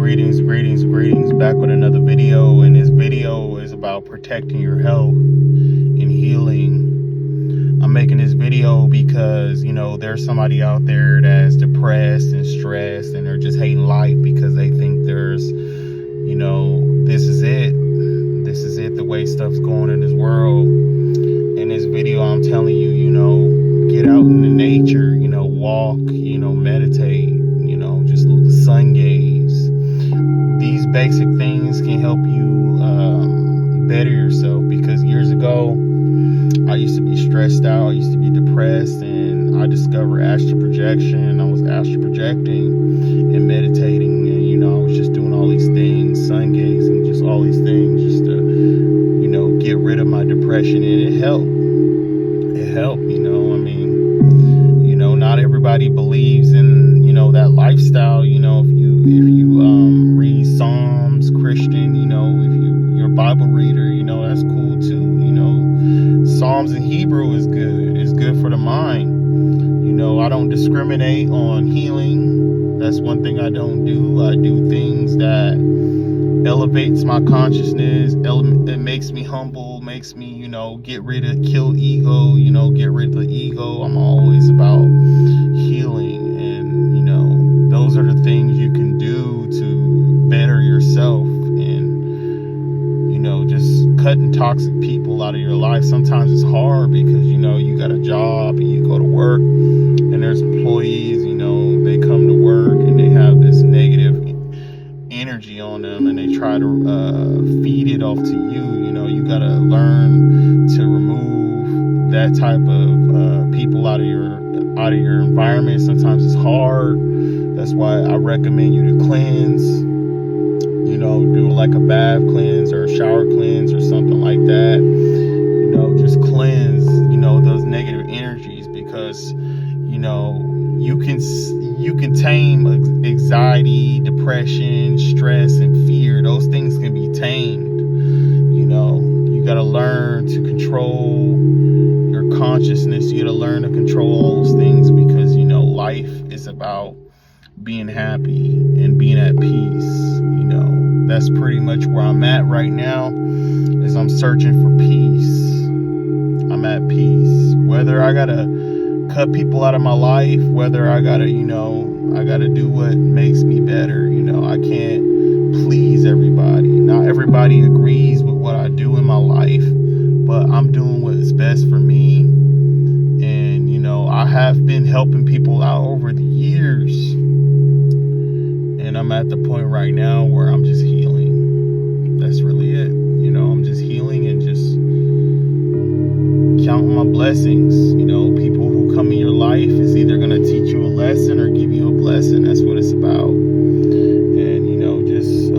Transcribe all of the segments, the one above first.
Greetings, back with another video, and this video is about protecting your health and healing. I'm making this video because, there's somebody out there that's depressed and stressed, and they're just hating life because they think there's, this is it, the way stuff's going in this world. In this video, I'm telling you, get out in the nature, walk, meditate, just sun gaze. These basic things can help you better yourself, because years ago I used to be stressed out, I used to be depressed, and I discovered astral projection. I was astral projecting and meditating, and I was just doing all these things, sun gazing, just all these things, just to get rid of my depression, and it helped. Not everybody believes in that lifestyle. If you read Psalms, Christian, if you're a Bible reader, that's cool too. Psalms in Hebrew is good. It's good for the mind. I don't discriminate on healing. That's one thing I don't do. I do things that elevates my consciousness. It makes me humble, makes me, kill ego, get rid of the ego. I'm always about healing, and, those are the things you can do to better yourself, and, just cutting toxic people out of your life. Sometimes it's hard because, you got a job and you go to work, and there's employees, they come to work and they have this negative energy on them, and they try to feed it off to you. You got to learn to remove that type of people out of your environment. Sometimes it's hard. That's why I recommend you to cleanse, do like a bath cleanse or a shower cleanse or something like that. Just cleanse, those negative energies, because you can tame anxiety, depression, stress, and fear. Those things can be tamed. You got to learn to control your consciousness. You got to learn to control all those things, because life is about being happy and being at peace. That's pretty much where I'm at right now, is I'm searching for peace. I'm at peace. Whether I gotta cut people out of my life, whether I gotta, I gotta do what makes me better. I can't please everybody. Not everybody agrees with what I do in my life, but I'm doing what is best for me. And, I have been helping people out over the years, and I'm at the point right now where I'm just healing. That's really it. I'm just healing and just counting my blessings. People who come in your life is either going to teach you a lesson or give you a blessing. That's what it's about. And, just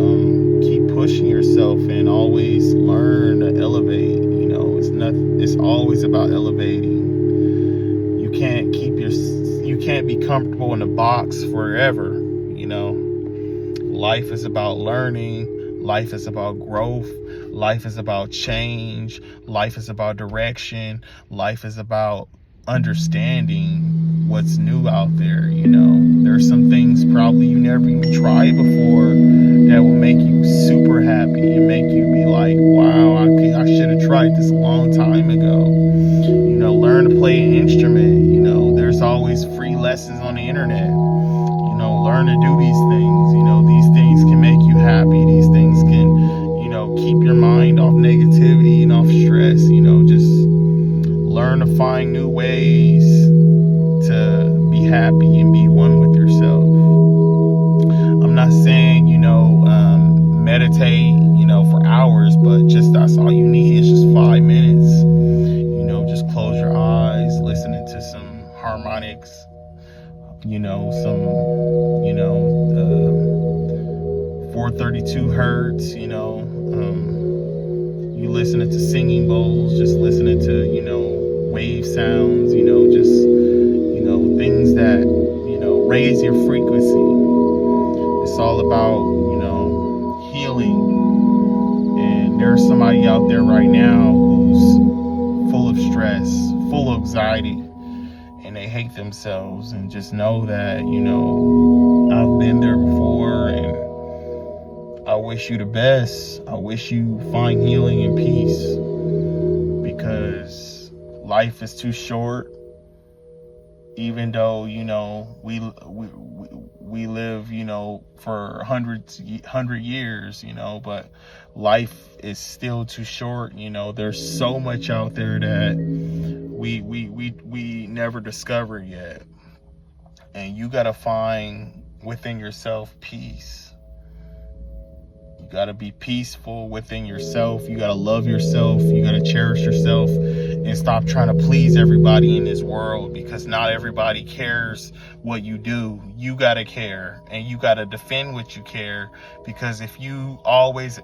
keep pushing yourself and always learn to elevate. It's always about elevating. You can't be comfortable in a box forever. Life is about learning. Life is about growth. Life is about change. Life is about direction. Life is about understanding what's new out there. There's some things probably you never even tried before that will make you super happy and make you be like, wow, I should have tried this a long time ago. Learn to play an instrument. There's always free lessons on the internet. Learn to do these things. These things can make you happy. These things can, keep your mind off negativity and off stress. Just learn to find new ways to be happy and be one with yourself. I'm not saying, meditate, for hours, but just that's all you need is just 5 minutes. Just close your eyes, listening to some harmonics, some, 432 hertz, you listening to singing bowls, just listening to, wave sounds, just, things that, raise your frequency. It's all about, healing. And there's somebody out there right now who's full of stress, full of anxiety, and they hate themselves. And just know that, I've been there before, and wish you the best. I wish you find healing and peace, because life is too short. Even though, you know, we live, you know, for 100 years, you know, but life is still too short. You know, there's so much out there that we never discovered yet. And you got to find within yourself peace. You got to be peaceful within yourself. You got to love yourself. You got to cherish yourself and stop trying to please everybody in this world, because not everybody cares what you do. You got to care, and you got to defend what you care, because if you always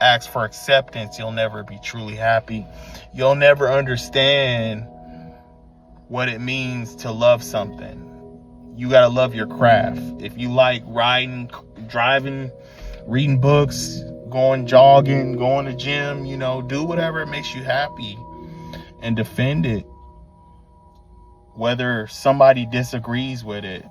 ask for acceptance, you'll never be truly happy. You'll never understand what it means to love something. You got to love your craft. If you like riding, driving, reading books, going jogging, going to gym, you know, do whatever makes you happy and defend it. Whether somebody disagrees with it,